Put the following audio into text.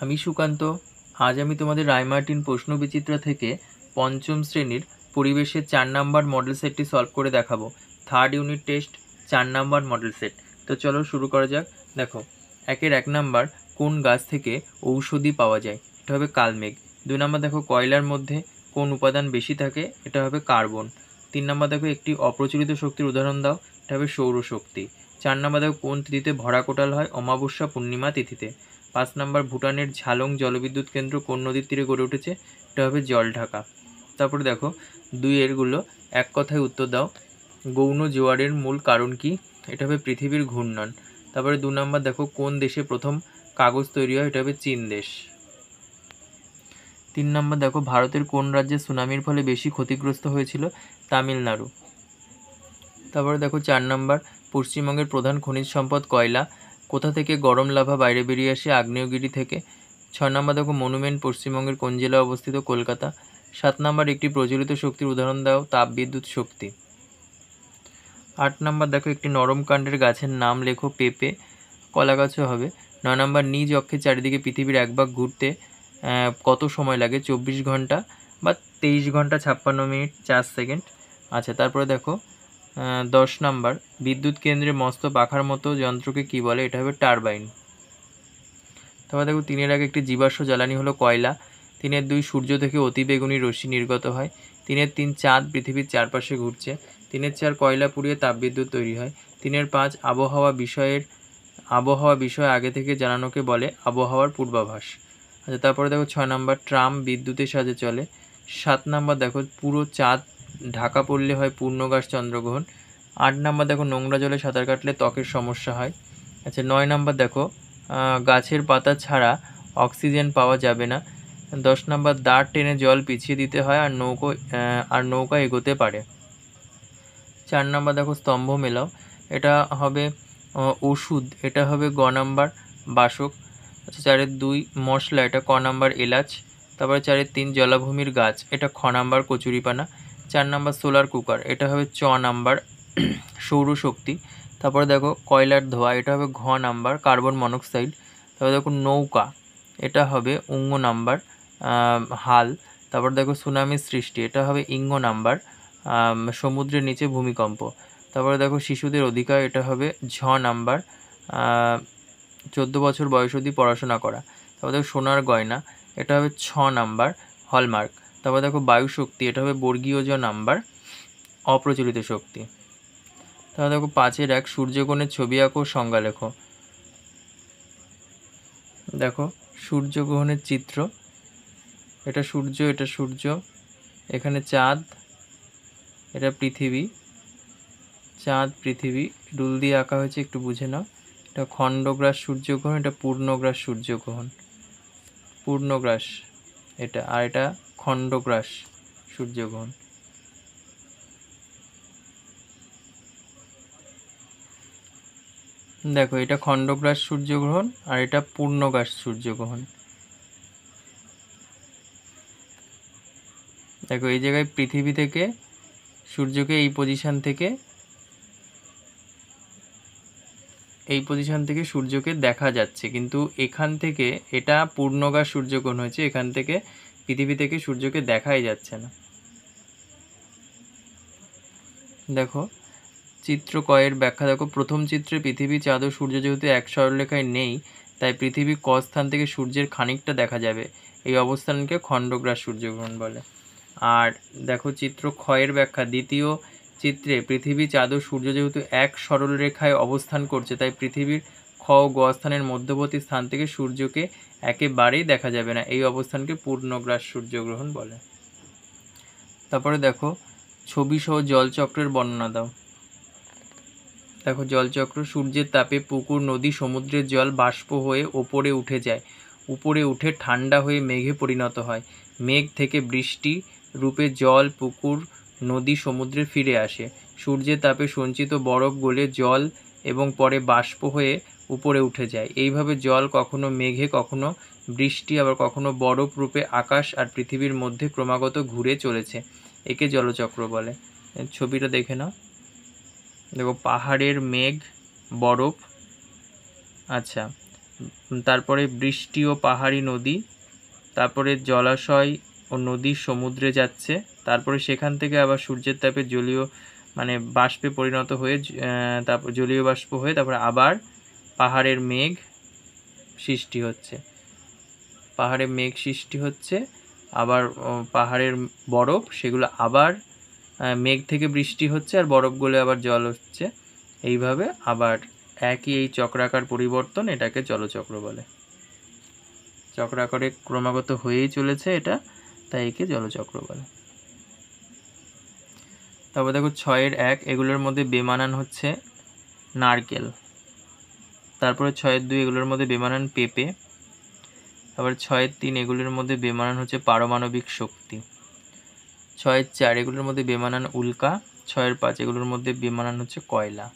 আমি সুকান্ত। আজ আমি তোমাদের রায়মার্টিন প্রশ্নবিচিত্রা থেকে পঞ্চম শ্রেণীর পরিবেশের 4 নম্বর মডেল সেটটি সলভ করে দেখাবো। থার্ড ইউনিট টেস্ট 4 নম্বর মডেল সেট। তো চলো শুরু করা যাক। দেখো, 1 নম্বর, কোন গাছ থেকে ঔষধি পাওয়া যায়? এটা হবে কালমেঘ। 2 নম্বর দেখো, কয়লার মধ্যে কোন উপাদান বেশি থাকে? এটা হবে কার্বন। 3 নম্বর দেখো, একটি অপ্রচলিত শক্তির উদাহরণ দাও। এটা হবে সৌরশক্তি। 4 নম্বর দেখো, কোন তিথিতে ভরা কোটাল হয়? অমাবস্যা পূর্ণিমা তিথিতে। 5 নম্বর, ভুটানের ঝালং জলবিদ্যুৎ কেন্দ্র কোন নদীর তীরে গড়ে উঠেছে? এটা হবে জলঢাকা। তারপরে দেখো, 2 এরগুলো এক কথায় উত্তর দাও। গৌণ জোয়ারের মূল কারণ কি? এটা হবে পৃথিবীর ঘূর্ণন। তারপরে 2 নম্বর দেখো, কোন দেশে প্রথম কাগজ তৈরি হয়? এটা হবে চীন দেশ। 3 নম্বর দেখো, ভারতের কোন রাজ্যে সুনামির ফলে বেশি ক্ষতিগ্রস্ত হয়েছিল? তামিলনাড়ু। তারপরে দেখো 4 নম্বর, পশ্চিমবঙ্গের প্রধান খনিজ সম্পদ কয়লা। কোথা থেকে গরম লাভা বাইরে বেরিয়ে আসে? আগ্নেয়গিরি থেকে। 6 নম্বর দেখো, মনুমেন্ট পশ্চিমবঙ্গের কোন জেলায় অবস্থিত? কলকাতা। 7 নম্বর, একটি প্রজ্বলিত শক্তির উদাহরণ দাও। তাপবিদ্যুৎ শক্তি। 8 নম্বর দেখো, একটি নরম কাণ্ডের গাছের নাম লেখো। পেঁপে। কলা গাছও হবে। 9 নম্বর, নিজ অক্ষের চারিদিকে পৃথিবীর এক ভাগ ঘুরতে কত সময় লাগে? 24 ঘন্টা বা 23 ঘন্টা 56 মিনিট 4 সেকেন্ড। আচ্ছা, তারপরে দেখো 10 নম্বর, বিদ্যুৎ কেন্দ্রে মস্ত পাখার মতো যন্ত্রকে কি বলে? এটা হবে টারবাইন। তারপর দেখো, 3 আগে একটি জীবাশ্ম জ্বালানি হলো কয়লা। 3 2, সূর্য থেকে অতিবেগুনি রশ্মি নির্গত হয়। 3 3, চাঁদ পৃথিবীর চারপাশে ঘুরছে। 3 4, কয়লা পুড়িয়ে তাপবিদ্যুৎ তৈরি হয়। 3 5, আবহাওয়া বিষয়ে আগে থেকে জানানোকে বলে আবহাওয়ার পূর্বাভাস। আচ্ছা, তারপরে দেখো 6 নম্বর, ট্রাম বিদ্যুতের সাহায্যে চলে। 7 নম্বর দেখো, পুরো চাঁদ ঢাকা পড়লে হয় পূর্ণগ্রাস চন্দ্রগ্রহণ। 8 নম্বর দেখো, নোংরা জলে সাঁতার কাটলে ত্বকের সমস্যা হয়। আচ্ছা, 9 নম্বর দেখো, গাছের পাতা ছাড়া অক্সিজেন পাওয়া যাবে না। 10 নম্বর, দাঁড় টেনে জল পিছিয়ে দিতে হয় আর নৌকা এগোতে পারে। 4 নম্বর দেখো, স্তম্ভ মেলাও। এটা হবে ওষুধ। এটা হবে গ নাম্বার, বাসক। আচ্ছা, 4 2, মশলা। এটা ক নাম্বার, এলাচ। তারপরে 4 3, জলাভূমির গাছ। এটা খ নাম্বার, কচুরিপানা। 4 নাম্বার, সোলার কুকার। এটা হবে চ নাম্বার, সৌরশক্তি। তারপরে দেখো, কয়লার ধোঁয়া। এটা হবে ঘ নাম্বার, কার্বন মনোক্সাইড। তারপরে দেখো, নৌকা। এটা হবে উঙ্গ নাম্বার, হাল। তারপর দেখো, সুনামির সৃষ্টি। এটা হবে ইঙ্গ নাম্বার, সমুদ্রের নিচে ভূমিকম্প। তারপরে দেখো, শিশুদের অধিকার। এটা হবে ঝ নাম্বার, 14 বছর বয়স অবধি পড়াশোনা করা। তারপর দেখো, সোনার গয়না। এটা হবে ছ নাম্বার, হলমার্ক। তারপর দেখো, বায়ু শক্তি। এটা হবে বর্গীয় জ নাম্বার, অপ্রচলিত শক্তি। তারপর দেখো 5 সূর্যকোণের ছবি আঁকো, সংজ্ঞা লেখো। দেখো, সূর্যগ্রহণের চিত্র। এটা সূর্য, এটা সূর্য, এখানে চাঁদ, এটা পৃথিবী। চাঁদ পৃথিবী রুল দিয়ে আঁকা হয়েছে, একটু বুঝে নাও। এটা খণ্ডগ্রাস সূর্যগ্রহণ, এটা পূর্ণগ্রাস সূর্যগ্রহণ। পূর্ণগ্রাস এটা, আর এটা খণ্ডগ্রাস সূর্যগ্রহণ। দেখো, এটা খণ্ডগ্রাস সূর্যগ্রহণ আর এটা পূর্ণগ্রাস সূর্যগ্রহণ। দেখো, এই জায়গায় পৃথিবী থেকে সূর্যকে এই পজিশন থেকে সূর্যকে দেখা যাচ্ছে, কিন্তু এখান থেকে এটা পূর্ণগ্রাস সূর্যগ্রহণ হয়েছে, এখান থেকে পৃথিবী থেকে সূর্যকে দেখাই যাচ্ছে না। দেখো, চিত্র কয়ের ব্যাখ্যা দেখো। প্রথম চিত্রে পৃথিবী, চাঁদ ও সূর্য যেহেতু এক সরলরেখায় নেই, তাই পৃথিবী ক স্থান থেকে সূর্যের খানিকটা দেখা যাবে। এই অবস্থানকে খণ্ডগ্রাস সূর্যগ্রহণ বলে। আর দেখো, চিত্র ক্ষয়ের ব্যাখ্যা। দ্বিতীয় চিত্রে পৃথিবী, চাঁদ ও সূর্য যেহেতু এক সরলরেখায় অবস্থান করছে, তাই পৃথিবীর খ ও গ স্থানের মধ্যবর্তী স্থান থেকে সূর্যকে একেবারেই দেখা যাবে না। এই অবস্থানকে পূর্ণগ্রাস সূর্যগ্রহণ বলে। তারপরে দেখো, ছবি সহ জলচক্রের বর্ণনা দাও। দেখো, জলচক্র। সূর্যের তাপে পুকুর, নদী, সমুদ্রের জল বাষ্প হয়ে ওপরে উঠে যায়। উপরে উঠে ঠান্ডা হয়ে মেঘে পরিণত হয়। মেঘ থেকে বৃষ্টি রূপে জল পুকুর, নদী, সমুদ্রে ফিরে আসে। সূর্যের তাপে সঞ্চিত বরফ গলে জল এবং পরে বাষ্প হয়ে উপরে উঠে যায়। এইভাবে জল কখনো মেঘে, কখনো বৃষ্টি, আবার কখনো বরফ রূপে আকাশ আর পৃথিবীর মধ্যে ক্রমাগত ঘুরে চলেছে। একে জলচক্র বলে। ছবিটা দেখে নাও। দেখো, পাহাড়ের মেঘ, বরফ। আচ্ছা, তারপরে বৃষ্টি ও পাহাড়ি নদী, তারপরে জলাশয় ও নদী সমুদ্রে যাচ্ছে, তারপরে সেখান থেকে আবার সূর্যের তাপে জলীয় মানে বাষ্পে পরিণত হয়ে তারপর জলীয় বাষ্প হয়ে তারপরে আবার পাহাড়ের মেঘ সৃষ্টি হচ্ছে, পাহাড়ে মেঘ সৃষ্টি হচ্ছে, আবার পাহাড়ের বরফ সেগুলো আবার মেঘ থেকে বৃষ্টি হচ্ছে আর বরফ গলে আবার জল হচ্ছে, এইভাবে আবার একই এই চক্রাকার পরিবর্তন, এটাকে জলচক্র বলে। চক্রাকারে ক্রমাগত হয়েই চলেছে এটা, তাই একে জলচক্র বলে। তারপর দেখো 6-1 এগুলোর মধ্যে বেমানান হচ্ছে নারকেল, তারপরে 6-2 এগুলোর মধ্যে বেমানান পেঁপে, আবার 6-3 এগুলোর মধ্যে বেমানান হচ্ছে পারমাণবিক শক্তি, 6-4 এগুলোর মধ্যে বেমানান উল্কা, 6-5 এগুলোর মধ্যে বেমানান হচ্ছে কয়লা।